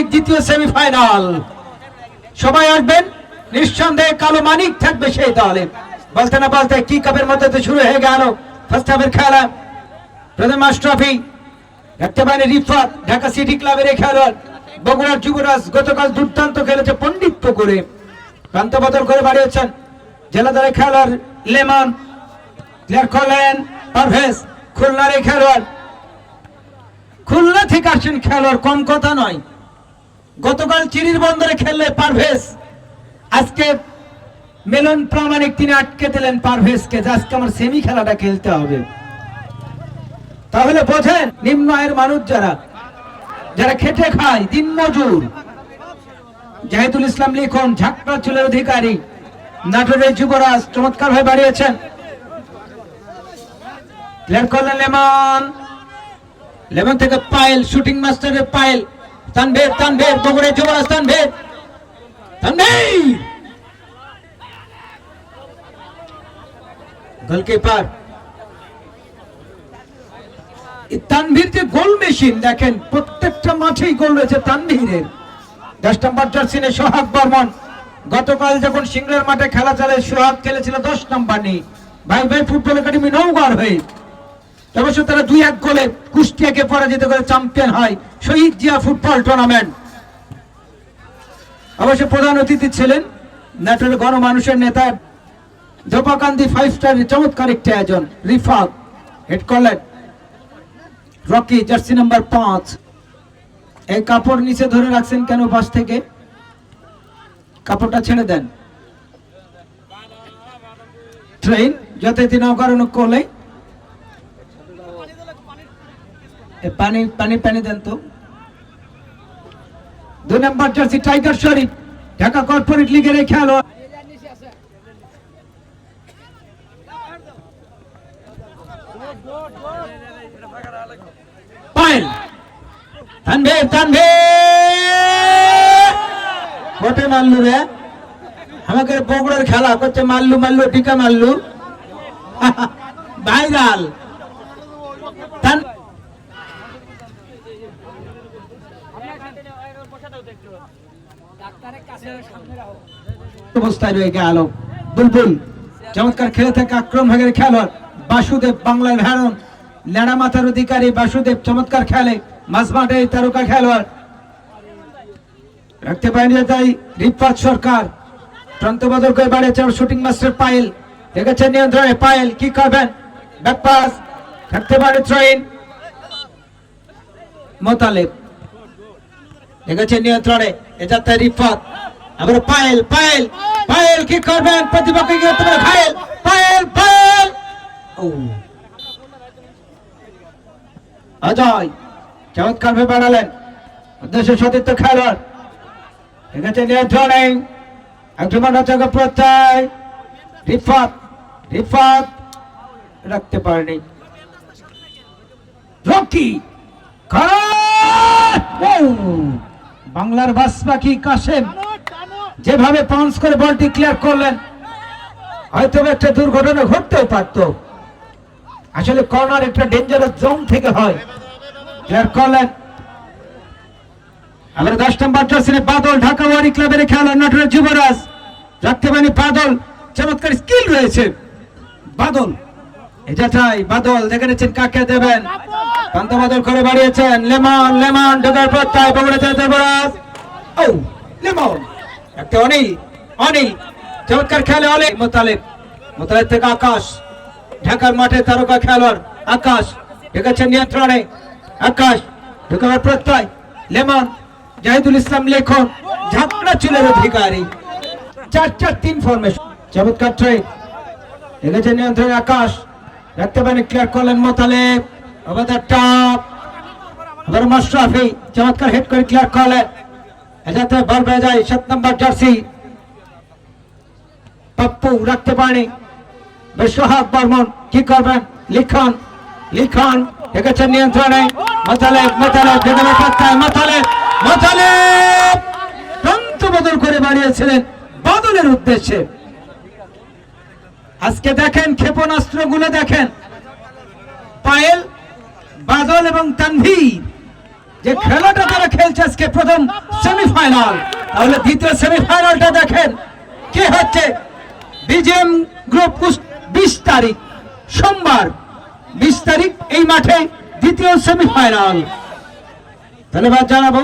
তারিখ দ্বিতীয় সেমিফাইনাল। সবাই আসবেন, নিঃসন্দেহে কালো মানিক থাকবে সেই দলে। বলতে না বলতে কি কাপের মধ্যে শুরু হয়ে গেল ফার্স্ট হাফের খেলা। প্রথম মাশরাফি, দেখতে পারেন রিফাত, ঢাকা সিটি ক্লাবের এই খেলোয়াড়। বগুড়ার যুবরাজ গতকাল দুর্দান্ত খেলেছে পণ্ডিত করে, প্রান্ত বদল করে বাড়িয়েছেন জেলা দলের খেলোয়াড় লেমন। ক্লিয়ার করলেন পারভেজ, খুলনার এই খেলোয়াড়। খুলনা থেকে আসেন খেলোয়াড়, কম কথা নয়। গতকাল চিরির বন্দরে খেললে পারভেজ, আজকে মেলন প্রামাণিক তিনি আটকে দিলেন পারভেজকে, আজকে আমার সেমি খেলাটা খেলতে হবে। তাহলে বোঝেন নিম্ন আয়ের মানুষ যারা যারা খেটে খায়, দিন মজুর। জাহিদুল ইসলাম লিখন, ঝাঁকড়া চুলের অধিকারী, নাটোরের যুবরাজ, চমৎকার ভাবে বাড়িয়েছেন। ক্লিয়ার করলেন লেমন, লেমন থেকে পায়েল, শুটিং মাস্টারের পায়েল। তানভীর, তানভীর, বগুড়ার যুবরাজ তানভীর, তানভীর গোলকিপার। তানভীর যে গোল মেশিন, দেখেন প্রত্যেকটা মাঠেই গোল রয়েছে তানভীরের। 10 নম্বর জার্সি নিয়ে সোহাগ বর্মন। গতকাল যখন সিংড়ার মাঠে খেলা চলে, সোহাগ খেলেছিল 10 নম্বর নিয়ে ভাই ভাই ফুটবল একাডেমি নওগাঁর হয়ে। অবশ্য তারা 2-1 গোলে কুষ্টিয়াকে পরাজিত করে চ্যাম্পিয়ন হয় শহীদ জিয়া ফুটবল টুর্নামেন্ট। অবশ্য প্রধান অতিথি ছিলেন নাটোরের গণমানুষের নেতা ধোপাকান্দি 5 স্টার, চমৎকার একটি আয়োজন। রিফাত হেড করলেন, রকি জার্সি নাম্বার 5। এই কাপড় নিচে ধরে রাখছেন কেন? পাশ থেকে কাপড়টা ছেড়ে দেন। ট্রেন যতদিন কারণ কোলে পানি পানি পানি দেন তো। 2 নম্বর জার্সি টাইগার শরীফ, ঢাকা কর্পোরেট লিগের এই খেলোয়াড়। পায়েল, তানভীর, তানভীর কোটে মারলু রে, আমাকে বগুড়ার খেলা করছে, মারলু মারলু টিকা মারলু ভাইরাল। অবস্থায় রয়ে গেল বুলবুল, চমৎকার খেলে থাকে আক্রমণ ভাগের খেলোয়াড় বাসুদেব, বাংলার ভেড়ন, লেড়া মাথার অধিকারী বাসুদেব, চমৎকার খেলে মাঝমাঠে তারকা খেলোয়াড়। রাখতে পারেনি তাই রিফাত সরকার, প্রান্ত বদল করে বাড়িয়েছে শুটিং মাস্টার পায়েল। দেখেছেন নিয়ন্ত্রণে পায়েল, কি করবেন? ব্যাক পাস, থাকতে পারে ট্রেন মোতালেব, দেখেছেন নিয়ন্ত্রণে এটাতে রিফাত। আবার পায়েল, পায়েল, পায়েল কি করবেন? প্রতিপক্ষে গিয়ে তোমার পায়েল, পায়েল, পায়েল। ও অজয় চমৎকার ভাবে বাড়ালেন, উদ্দেশ্য সতীর্থ খেলোয়াড়। ঠিক আছে নিয়ন্ত্রণে একজন প্রত্যয় রিফাত, রিফাত রাখতে পারেনি। রকি বাংলার বাস পাখি কাশেম যেভাবে পাউন্স করে বলটি ক্লিয়ার করলেন, হয়তো একটা দুর্ঘটনা ঘটতেও পারত। আসলে কর্নার একটা ডেঞ্জারাস জোন থেকে হয়। ক্লিয়ার করলেন আবার 10 নম্বর জার্সি বাদল, ঢাকা ওয়ারি ক্লাবের খেলোয়াড়, নাটোরের যুবরাজ। রাখতে পারেনি বাদল, চমৎকার স্কিল রয়েছে বাদল। এটা চাই বাদল, দেখে নিচ্ছেন কাকে দেবেন। কান্ত বাদল করে বাড়িয়েছেন লেমন, লেমন ঢোকার প্রত্যয় বগুড়া যুবরাজ। ও লেমন একটা অনিল, অনিল চমৎকার খেলে অনেক। মোতালেব, মোতালেব থেকে আকাশ, ঢাকার মাঠে তারকা খেলোয়াড় আকাশ, ঢেকেছেন নিয়ন্ত্রণে আকাশ, ঢোকার প্রত্যয় লেমন। জাহিদুল ইসলাম লেখন, ঝাঁকড়া চুলের অধিকারী, 4-4-3 ফরমেশন, চমৎকার ট্রেন। ঢেকেছেন নিয়ন্ত্রণে আকাশ, রাখতে পারেন ক্লিয়ার করলেন মোতালেব। আবার টপ, আবার মাশরাফি চমৎকার হেড করে ক্লিয়ার করলেন। এটাতে বল পেয়ে যায় 7 নম্বর জার্সি পপ্পু, রাখতে পারেনি সোহাগ বর্মন, কি করবেন? লিখন, লিখন দেখেছেন নিয়ন্ত্রণে মোতালেব, মোতালেব ঢেকে প্রত্যয় মোতালেব, মোতালেব প্রান্ত বদল করে বাড়িয়েছিলেন বাদলের উদ্দেশ্যে। আজকে দেখেন ক্ষেপণাস্ত্র গুলো দেখেন, পায়েল, বাদল এবং তানভীর যে খেলাটা তারা খেলছে আজকে প্রথম সেমিফাইনাল, তাহলে দ্বিতীয় সেমিফাইনালটা দেখেন কে হচ্ছে। বিজিএম গ্রুপ 20 তারিখ সোমবার 20 তারিখ এই মাঠে দ্বিতীয় সেমিফাইনাল। ধন্যবাদ জানাবো